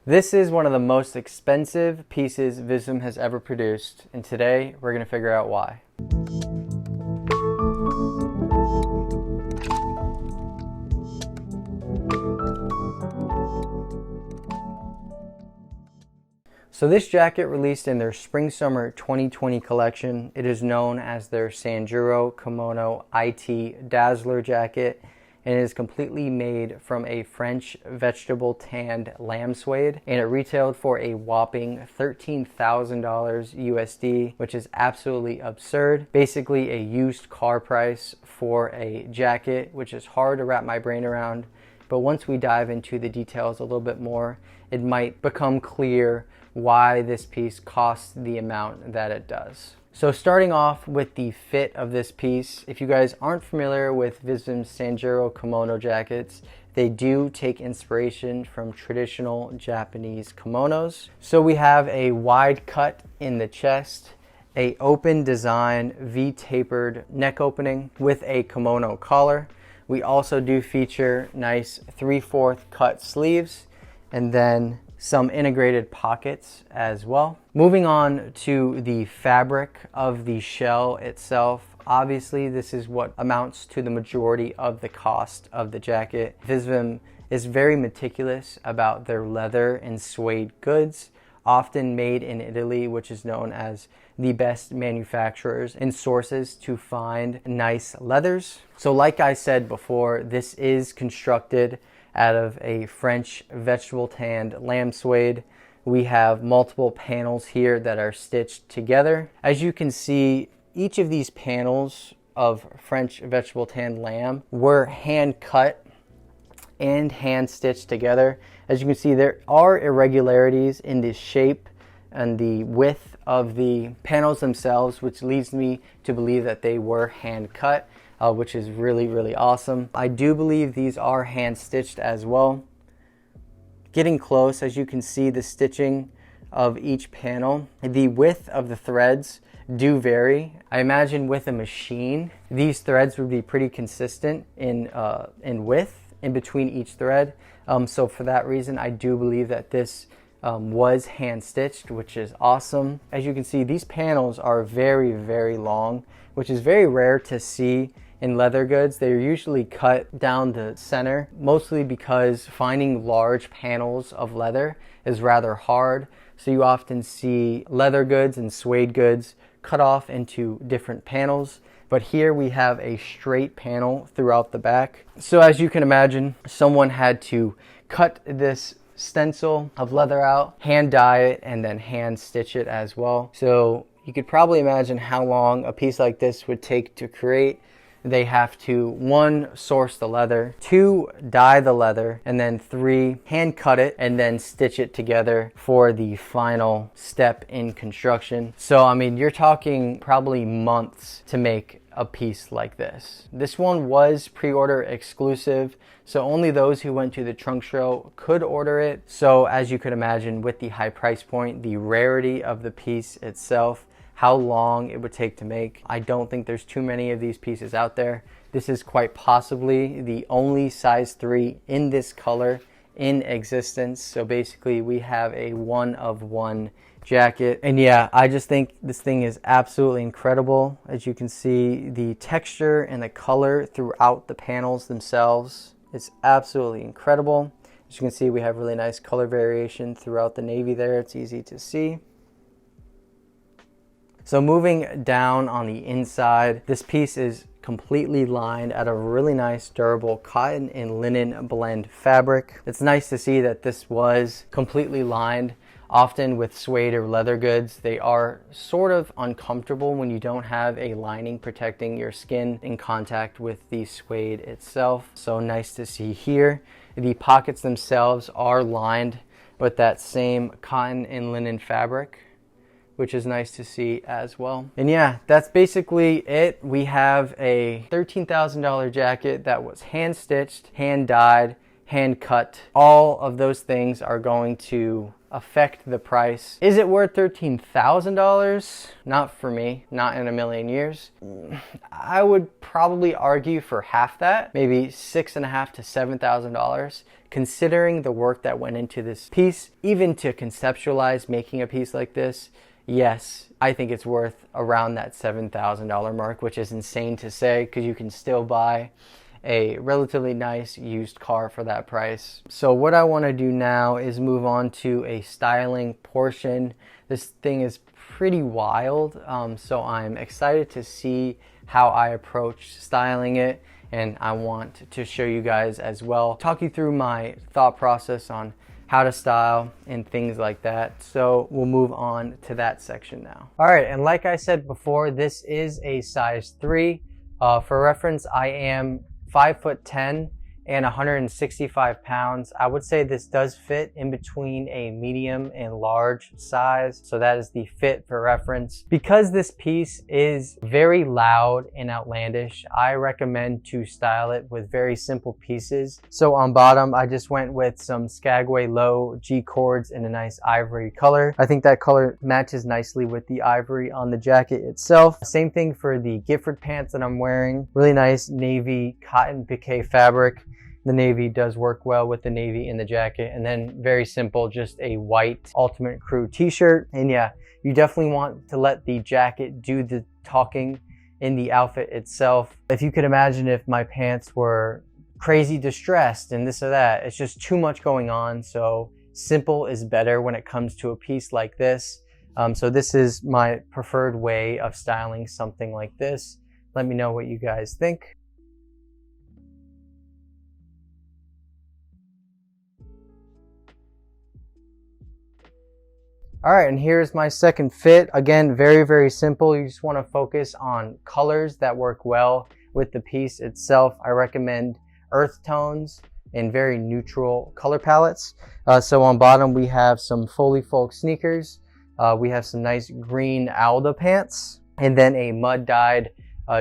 This is one of the most expensive pieces Visvim has ever produced, and today we're going to figure out why. So this jacket released in their Spring-Summer 2020 collection. It is known as their Sanjuro Kimono IT Dazzler jacket, and it is completely made from a French vegetable tanned lamb suede, and it retailed for a whopping $13,000 USD, which is absolutely absurd. Basically a used car price for a jacket, which is hard to wrap my brain around. But once we dive into the details a little bit more, it might become clear why this piece costs the amount that it does. So starting off with the fit of this piece, if you guys aren't familiar with Visvim's Sanjuro kimono jackets, they do take inspiration from traditional Japanese kimonos. So we have a wide cut in the chest, a open design V-tapered neck opening with a kimono collar. We also do feature nice 3/4 cut sleeves, and then some integrated pockets as well. Moving on to the fabric of the shell itself. Obviously, this is what amounts to the majority of the cost of the jacket. Visvim is very meticulous about their leather and suede goods, often made in Italy, which is known as the best manufacturers and sources to find nice leathers. So like I said before, this is constructed out of a French vegetable tanned lamb suede. We have multiple panels here that are stitched together. As you can see, each of these panels of French vegetable tanned lamb were hand cut and hand stitched together. As you can see, there are irregularities in the shape and the width of the panels themselves, which leads me to believe that they were hand cut. Which is really awesome. I do believe these are hand stitched as well. Getting close, as you can see the stitching of each panel. The width of the threads do vary. I imagine with a machine, these threads would be pretty consistent in width in between each thread. So for that reason, I do believe that this was hand stitched, which is awesome. As you can see, these panels are very long, which is very rare to see in leather goods. They're usually cut down the center, mostly because finding large panels of leather is rather hard. So you often see leather goods and suede goods cut off into different panels. But here we have a straight panel throughout the back. So as you can imagine, someone had to cut this stencil of leather out, hand dye it, and then hand stitch it as well. So you could probably imagine how long a piece like this would take to create. They have to, 1, source the leather, 2, dye the leather, and then 3, hand cut it and then stitch it together for the final step in construction. So I mean, you're talking probably months to make a piece like this. This one was pre-order exclusive, so only those who went to the trunk show could order it. So as you could imagine, with the high price point, the rarity of the piece itself, how long it would take to make, I don't think there's too many of these pieces out there. This is quite possibly the only size 3 in this color in existence. So basically we have a 1 of 1 jacket. And yeah, I just think this thing is absolutely incredible. As you can see, the texture and the color throughout the panels themselves is absolutely incredible. As you can see, we have really nice color variation throughout the navy there. It's easy to see. So moving down on the inside, this piece is completely lined out of really nice durable cotton and linen blend fabric. It's nice to see that this was completely lined. Often with suede or leather goods, they are sort of uncomfortable when you don't have a lining protecting your skin in contact with the suede itself. So nice to see here. The pockets themselves are lined with that same cotton and linen fabric, which is nice to see as well. And yeah, that's basically it. We have a $13,000 jacket that was hand stitched, hand dyed, hand cut. All of those things are going to affect the price. Is it worth $13,000? Not for me, not in a million years. I would probably argue for half that, maybe $6,500 to $7,000, considering the work that went into this piece, even to conceptualize making a piece like this, yes, I think it's worth around that $7,000 mark, which is insane to say because you can still buy a relatively nice used car for that price. So what I want to do now is move on to a styling portion. This thing is pretty wild, so I'm excited to see how I approach styling it, and I want to show you guys as well, talk you through my thought process on how to style and things like that. So we'll move on to that section now. All right, and like I said before, this is a size 3. For reference, I am 5'10" and 165 pounds. I would say this does fit in between a medium and large size. So that is the fit for reference. Because this piece is very loud and outlandish, I recommend to style it with very simple pieces. So on bottom, I just went with some Skagway low G cords in a nice ivory color. I think that color matches nicely with the ivory on the jacket itself. Same thing for the Gifford pants that I'm wearing. Really nice navy cotton piqué fabric. The navy does work well with the navy in the jacket. And then very simple, just a white Ultimate Crew t-shirt. And yeah, you definitely want to let the jacket do the talking in the outfit itself. If you could imagine if my pants were crazy distressed and this or that, it's just too much going on. So simple is better when it comes to a piece like this. So this is my preferred way of styling something like this. Let me know what you guys think. All right, and here's my second fit. Again, very, very simple. You just want to focus on colors that work well with the piece itself. I recommend earth tones and very neutral color palettes. So on bottom, we have some Foley Folk sneakers. We have some nice green Alda pants, and then a mud dyed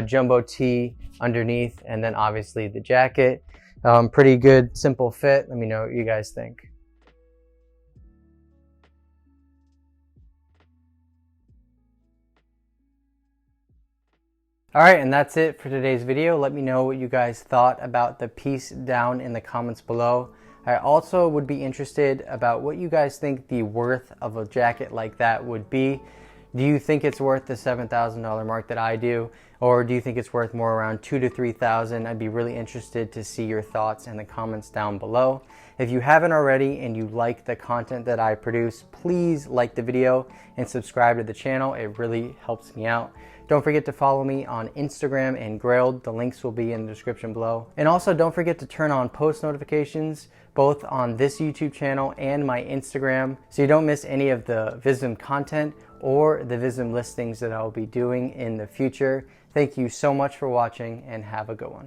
jumbo tee underneath, and then obviously the jacket. Pretty good, simple fit. Let me know what you guys think. All right, and that's it for today's video. Let me know what you guys thought about the piece down in the comments below. I also would be interested about what you guys think the worth of a jacket like that would be. Do you think it's worth the $7,000 mark that I do? Or do you think it's worth more around $2,000 to $3,000? I'd be really interested to see your thoughts in the comments down below. If you haven't already and you like the content that I produce, please like the video and subscribe to the channel. It really helps me out. Don't forget to follow me on Instagram and Grailed. The links will be in the description below. And also don't forget to turn on post notifications both on this YouTube channel and my Instagram so you don't miss any of the Visvim content or the Visvim listings that I'll be doing in the future. Thank you so much for watching and have a good one.